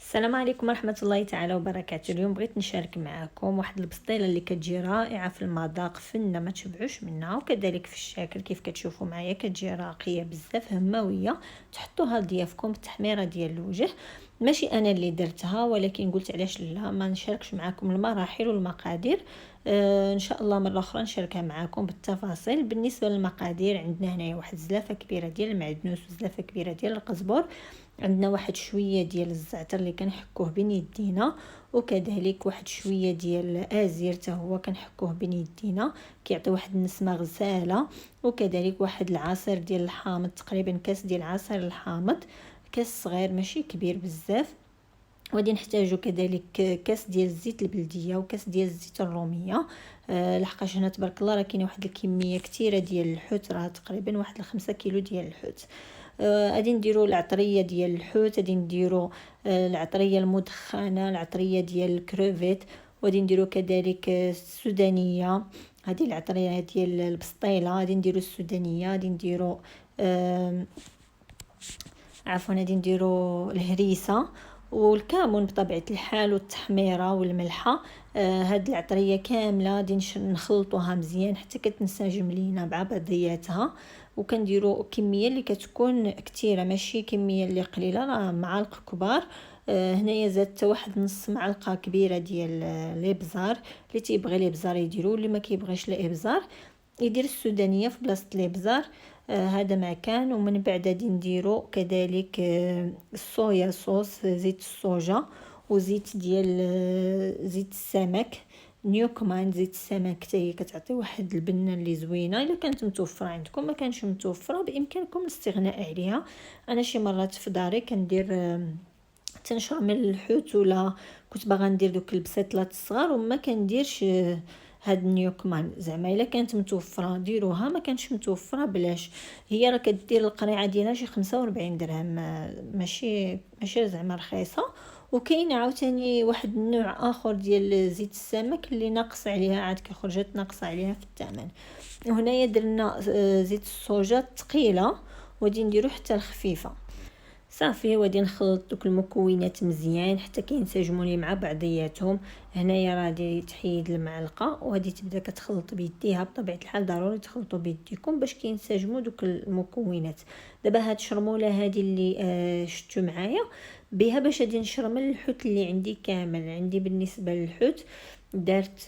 السلام عليكم ورحمة الله تعالى وبركاته. اليوم بغيت نشارك معكم واحد البسطيلة اللي كتجي رائعة في المذاق، فنة ما تشبعوش منها، وكذلك في الشكل كيف كتشوفوا معايا كتجي راقية بزاف هموية. تحطوها لضيافكم التحميرة ديال الوجه. ماشي انا اللي درتها، ولكن قلت علاش لا ما نشاركش معكم المراحل والمقادير. ان شاء الله مره اخرى نشاركها معكم بالتفاصيل. بالنسبه للمقادير، عندنا هنايا واحد زلافه كبيره ديال المعدنوس وزلافه كبيره ديال القزبر. عندنا واحد شويه ديال الزعتر اللي كنحكوه بين يدينا، وكذلك واحد شويه ديال الازير حتى هو كنحكوه بين يدينا، كيعطي واحد النسمه غزاله. وكذلك واحد العصير ديال الحامض، تقريبا كاس ديال عصير الحامض، كاس صغير ماشي كبير بزاف. وغادي نحتاجو كذلك كاس ديال الزيت البلديه وكاس ديال الزيت الروميه. لحقاش هنا تبارك الله راه كاينه واحد الكميه كثيره ديال الحوت، راه تقريبا واحد 5 كيلو ديال الحوت. غادي نديرو العطريه ديال الحوت، غادي نديرو العطريه المدخنه، العطريه ديال الكروفيت، وغادي نديرو كذلك السودانيه. هذه العطريه ديال البسطيله غادي نديرو السودانيه، غادي نديرو عفوا غادي نديرو الهريسه والكمون بطبيعه الحال والتحميره والملحه. هاد العطريه كامله غادي نخلطوها مزيان حتى كتنسجم لينا مع بعضياتها. وكنديروا كميه اللي كتكون كثيره، ماشي كميه اللي قليله، راه معالق كبار. هنايا زادت واحد نص معلقه كبيره ديال الابزار، اللي تيبغي الابزار يديروا، اللي ما كيبغيش الابزار يدير السودانيه في بلاصه الابزار. هذا ما كان. ومن بعد غادي نديرو كذلك الصويا صوص، زيت الصوجا، وزيت ديال زيت السمك نيوكمان. زيت السمك حتى هي كتعطي واحد البنه اللي زوينه. الا كانت متوفره عندكم، ما كانش متوفره بامكانكم الاستغناء عليها. انا شي مرات في داري كندير تنشرمل الحوت، ولا كنت باغا ندير دوك البسيطلات الصغار وما كنديرش هاد نيوكمان. زعما الا كانت متوفره ديروها، ما كانش متوفره بلاش. هي راه كدير القريعه ديالها شي 45 درهم، ماشي زعما رخيصه. وكاين عاوتاني واحد النوع اخر ديال زيت السمك اللي ناقص عليها، عاد خرجت ناقصه عليها في الثمن. وهنايا درنا زيت الصوجا الثقيله، وغادي نديرو حتى الخفيفه. صافي وغادي نخلط دوك المكونات مزيان حتى كينسجموا لي مع بعضياتهم. هنايا راه غادي تحيد المعلقه وغادي تبدا كتخلط بيديها. بطبيعه الحال ضروري تخلطوا بيديكم باش كينسجموا دوك المكونات. دابا هاد الشرموله هذه اللي شفتوا معايا بها باش غادي نشرمل الحوت اللي عندي كامل. عندي بالنسبه للحوت درت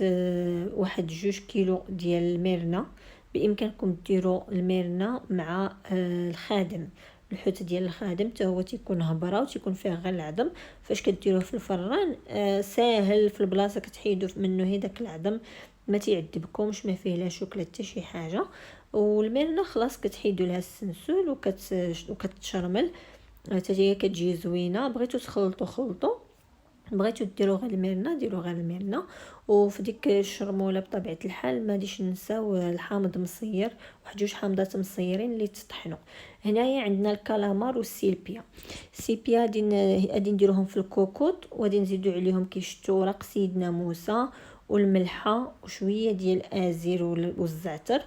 واحد 2 كيلو ديال الميرنه. بامكانكم ديروا الميرنه مع الخادم. الحوت ديال الخادم حتى هو تيكون هبره وتيكون فيه غير العظم. فاش كديروه في الفران ساهل في البلاصه، كتحيدوا منه هي داك العظم، ما تيعذبكمش، ما فيه لا شوك لا حتى شي حاجه. والميرنا خلاص كتحيدوا لها السنسول وكتشرمل حتى هي كتجي زوينه. بغيتو تخلطوا خلطوا، بغيتو ديروا غير الميرنا ديروا غير الميرنا. وفي ديك الشرموله بطبيعه الحال ما غاديش ننساو الحامض مصير، واحد 2 حامضات مصيرين اللي تطحنوا. هنايا عندنا الكالامار والسيلبيا. السيلبيا غادي نديروهم في الكوكوط، وغادي نزيدوا عليهم كيشتو ورق سيدنا موسى والملحه وشويه ديال الازير والزعتر.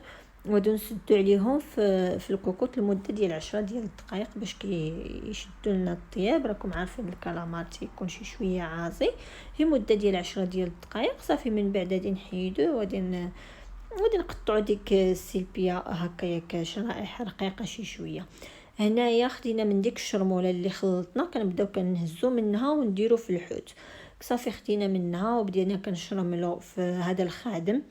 وغادي نسدوا عليهم في الكوكوط لمده ديال 10 ديال الدقائق باش كيشدوا لنا الطياب. راكم عارفين الكالامار تيكون شويه عاصي. في مده ديال 10 ديال الدقائق صافي. من بعد غادي نحيدوه وغادي نقطعوا ديك السيلبيا هكايا شرائح رقيقه شويه. هنايا خدينا من ديك الشرموله اللي خلطنا، كنبداو كنهزو منها ونديرو في الحوت. صافي خدينا منها وبدينا كنشرملو في هذا الخادم.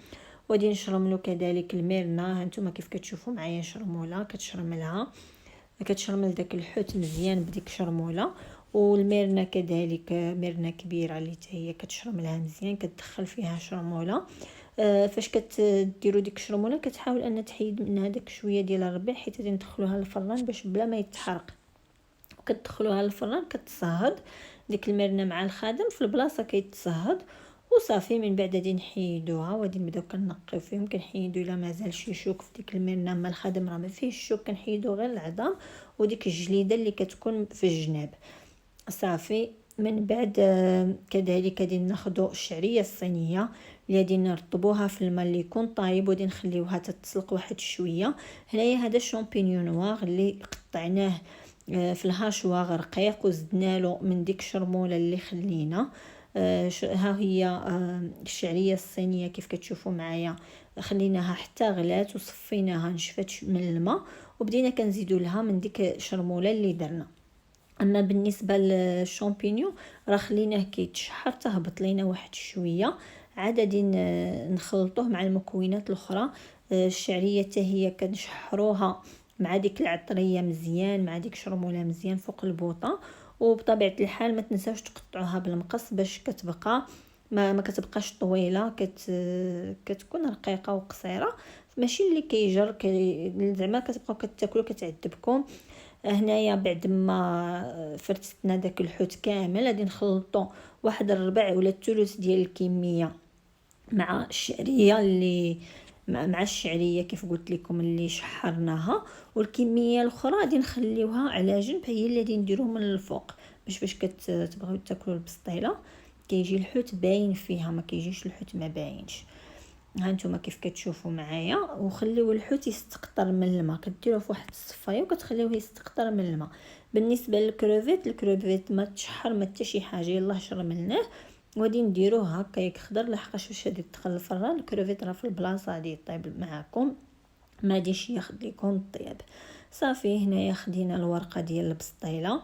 وغادي نشرملو كذلك الميرنا. هانتوما كيف كتشوفوا معايا شرموله كتشرملها، كتشرمل داك الحوت مزيان بديك شرموله. والميرنا كذلك ميرنا كبيره اللي هي كتشرملها مزيان، كتدخل فيها شرموله. فاش كتديروا ديك الشرموله كتحاول ان تحيد منها داك شويه ديال الربيع، حيت غادي ندخلوها للفران باش بلا ما يتحرق. وكتدخلوها للفران كتصهد ديك المرنه مع الخادم في البلاصه كيتصهد. وصافي من بعد غادي نحيدوها وغادي نبداو كنقيو فيهم. كنحيدو الا مازال شي شوك في ديك المرنه، اما الخادم راه ما فيهش الشوك، كنحيدو غير العظام وديك الجليده اللي كتكون في الجناب. صافي من بعد كذلك غادي ناخذوا الشعريه الصينيه اللي غادي نرطبوها في الماء اللي يكون طايب، وغادي نخليوها تتسلق واحد شويه. هنايا هذا الشامبينيون نوار اللي قطعناه في الهاشواغ رقيق، وزدنا له من ديك الشرموله اللي خلينا. ها هي الشعريه الصينيه كيف كتشوفوا معايا، خليناها حتى غلات وصفيناها نشفت من الماء، وبدينا كنزيدوا لها من ديك الشرموله اللي درنا. اما بالنسبه للشامبينيون راه خليناه كيتشحر تهبط لينا واحد شويه، عاد غادي نخلطوه مع المكونات الاخرى. الشعريه حتى هي كنشحروها مع ديك العطريه مزيان، مع ديك شرموله مزيان فوق البوطه، وبطبيعه الحال ما تنساوش تقطعوها بالمقص باش كتبقى ما كتبقاش طويله، كتكون رقيقه وقصيره، ماشي اللي كيجر زعما كتبقاو كتاكلوا كتعذبكم. هنايا بعد ما فرتنا داك الحوت كامل غادي نخلطو واحد الربع ولا الثلث ديال الكميه مع الشعريه اللي مع الشعريه كيف قلت لكم اللي شحرناها، والكميه الاخرى غادي نخليوها على جنب، هي اللي غادي نديروه من الفوق باش كتبغيو تاكلوا البسطيله كيجي الحوت باين فيها، ما كيجيش الحوت ما باينش. هانتوما كيف كتشوفوا معايا، وخليو الحوت يستقطر من الماء، كديروه في واحد الصفايه وكتخليوه يستقطر من الماء. بالنسبه للكروفيت ما تشحر ما حتى شي حاجه، يلاه شرملناه وغادي نديروه هكا يخضر، لحقاش واش غادي تدخل الفران الكروفيت راه في البلاصه غادي يطيب معاكم، ما غاديش ياخذ لكم الطياب. صافي هنايا خدينا الورقه ديال البسطيله.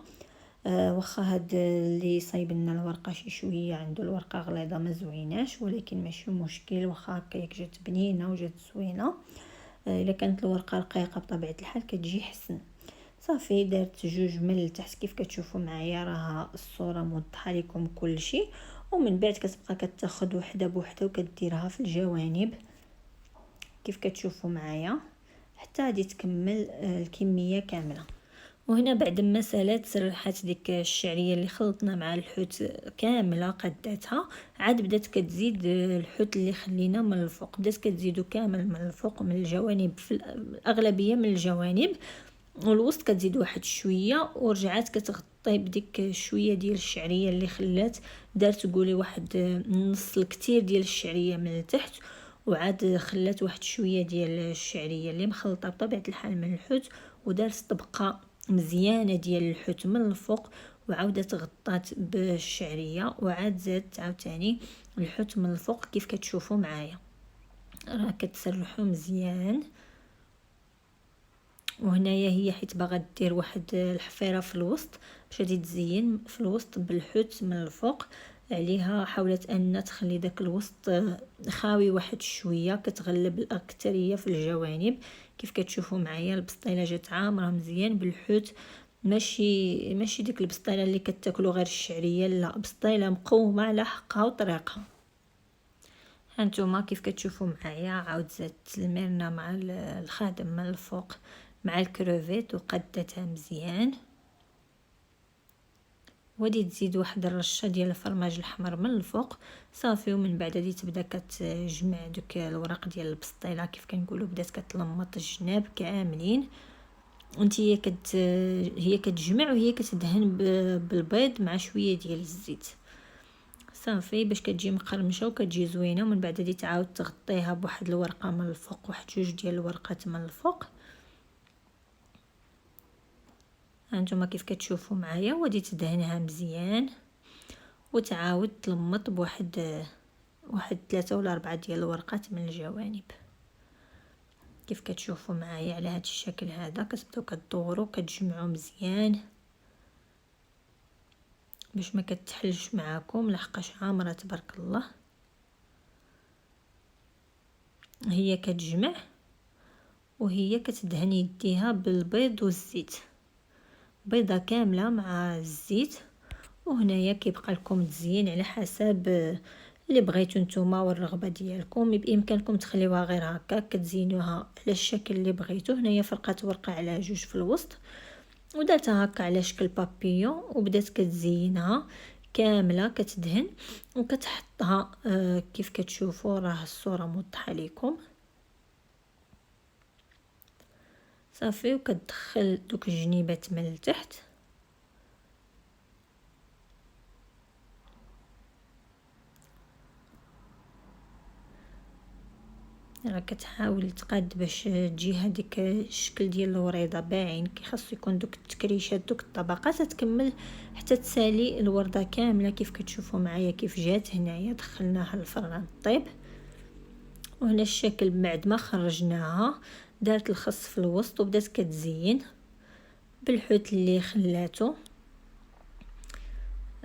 واخا هاد اللي صايب لنا الورقه شي شويه عنده الورقه غليظه ما زويناش، ولكن ماشي مشكل، واخا هكا جات بنينه وجات زوينه. الا كانت الورقه رقيقه بطبيعه الحال كتجي حسن. صافي درت جوج من التحت كيف كتشوفوا معايا، راه الصوره موضحه لكم كل شيء. ومن بعد كتبقى كتاخذ وحده بوحده وكديرها في الجوانب كيف كتشوفوا معايا حتى غادي تكمل الكميه كامله. وهنا بعد ما سالات سرحات ديك الشعريه اللي خلطنا مع الحوت كامله قداتها، عاد بدات كتزيد الحوت اللي خلينا من الفوق، بدات كتزيدو كامل من الفوق من الجوانب، في الاغلبيه من الجوانب، والوسط كتزيد واحد شويه، ورجعات كتغطي بديك شويه ديال الشعريه اللي خلات، دارت قولي واحد نص الكثير ديال الشعريه من التحت، وعاد خلات واحد شويه ديال الشعريه اللي مخلطه بطبيعه الحال من الحوت، ودارت طبقه مزيانه ديال الحوت من الفوق، وعاودت غطات بالشعريه، وعاد زادت عاوتاني الحوت من الفوق كيف كتشوفوا معايا، راه كتسرحوا مزيان. وهنايا هي حيت باغا دير واحد الحفيره في الوسط باش غادي تزين في الوسط بالحوت من الفوق عليها، حاولت ان تخلي داك الوسط خاوي واحد شويه، كتغلب الاكثريه في الجوانب كيف كتشوفوا معايا. البسطيله جات عامره مزيان بالحوت، ماشي ديك البسطيله اللي كتاكلوا غير الشعريه، لا بسطيله مقومه على حقها وطريقها. هانتوما كيف كتشوفوا معايا عاود زدت المرنه مع الخادم من الفوق مع الكروفيت وقدتها مزيان، ودي تزيد واحد الرشه ديال الفرماج الاحمر من الفوق. صافي ومن بعد غادي تبدا كتجمع دوك الوراق ديال البسطيله كيف كنقولوا، بدات كتلمط الجناب كاملين، وانت هي كتجمع وهي كتدهن بالبيض مع شويه ديال الزيت. صافي باش كتجي مقرمشه وكتجي زوينه. ومن بعد غادي تعاود تغطيها بواحد الورقه من الفوق، واحد جوج ديال الورقات من الفوق، هانتوما كيف كتشوفوا معايا، وغادي تدهنها مزيان وتعاود تلمط بواحد 3 ولا 4 ديال الورقات من الجوانب كيف كتشوفوا معايا على هذا الشكل هذا. كتبداو كدوروا كتجمعوا مزيان باش ما كتحلش معاكم، لحقاش عامره تبارك الله. هي كتجمع وهي كتدهن يديها بالبيض والزيت، بيضه كامله مع الزيت. وهنايا كيبقى لكم تزيين على حسب اللي بغيتو نتوما والرغبه ديالكم، بامكانكم تخليوها غير هكا كتزينوها على الشكل اللي بغيتو. هنايا فرقات ورقه على جوج في الوسط ودرتها هكا على شكل بابيون، وبدات كتزينها كامله كتدهن وكتحطها كيف كتشوفوا راه الصوره موضحه لكم. صافي وكتدخل دوك الجنيبات من التحت، راه كتحاول تقاد باش تجي هذيك الشكل ديال الوريضه باين. خاصو يكون دوك التكريشات دوك الطبقات تكمل حتى تسالي الورده كامله كيف كتشوفوا معايا كيف جات هنايا. دخلناها للفران طيب، وهنا الشكل بعد ما خرجناها دارت الخص في الوسط وبدات كتزين بالحوت اللي خلاتو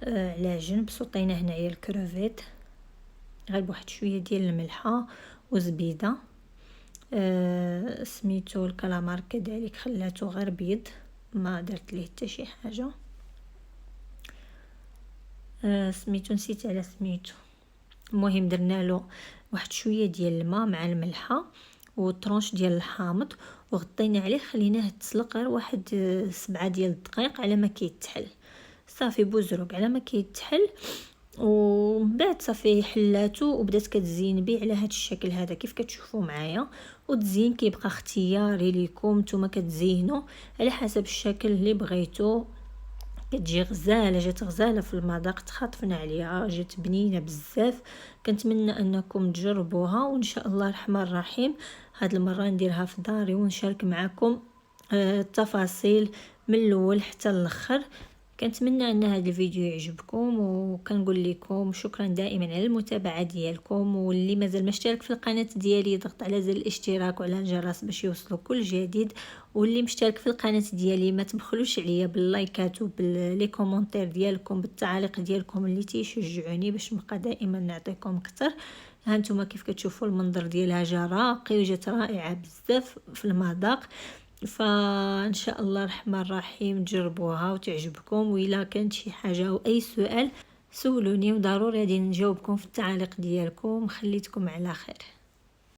على جنب. صوطينا هنايا الكروفيت غير بواحد شويه ديال الملحه وزبيده. سميتو الكلامار كذلك خلاتو غير بيض، ما درت ليه حتى شي حاجه. سميتو نسيت على سميتو. المهم درنا له واحد شويه ديال الماء مع الملحه وطرونش ديال الحامض وغطينا عليه خليناه تسلق غير واحد 7 ديال الدقائق على ما كيتحل. صافي بوزروق على ما كيتحل ومن بعد صافي حلاتو وبدات كتزين بيه على هذا الشكل هذا كيف كتشوفوا معايا. والتزيين كيبقى اختياري ليكم، نتوما كتزينوا على حسب الشكل اللي بغيتو. كتجي غزاله، جات غزاله في المذاق، تخاطفنا عليها، جات بنينه بزاف. كنتمنى انكم تجربوها وان شاء الله الرحمن الرحيم هاد المره نديرها في داري ونشارك معكم التفاصيل من الاول حتى الاخر. كنتمنى ان هذا الفيديو يعجبكم وكنقول لكم شكرا دائما على المتابعه ديالكم. واللي مازال ما اشترك في القناه ديالي ضغط على زر الاشتراك وعلى الجرس باش يوصلوا كل جديد. واللي مشترك في القناه ديالي ما تبخلوش عليا باللايكات وباللي كومونتير ديالكم بالتعاليق ديالكم اللي تيشجعوني باش نبقى دائما نعطيكم اكثر. ها نتوما كيف كتشوفوا المنظر ديالها جا راقي وجات رائعه بزاف في المذاق. فان شاء الله الرحمن الرحيم تجربوها وتعجبكم. وإلا كانت شي حاجه او اي سؤال سولوني وضروري غادي نجاوبكم في التعاليق ديالكم. خليتكم على خير.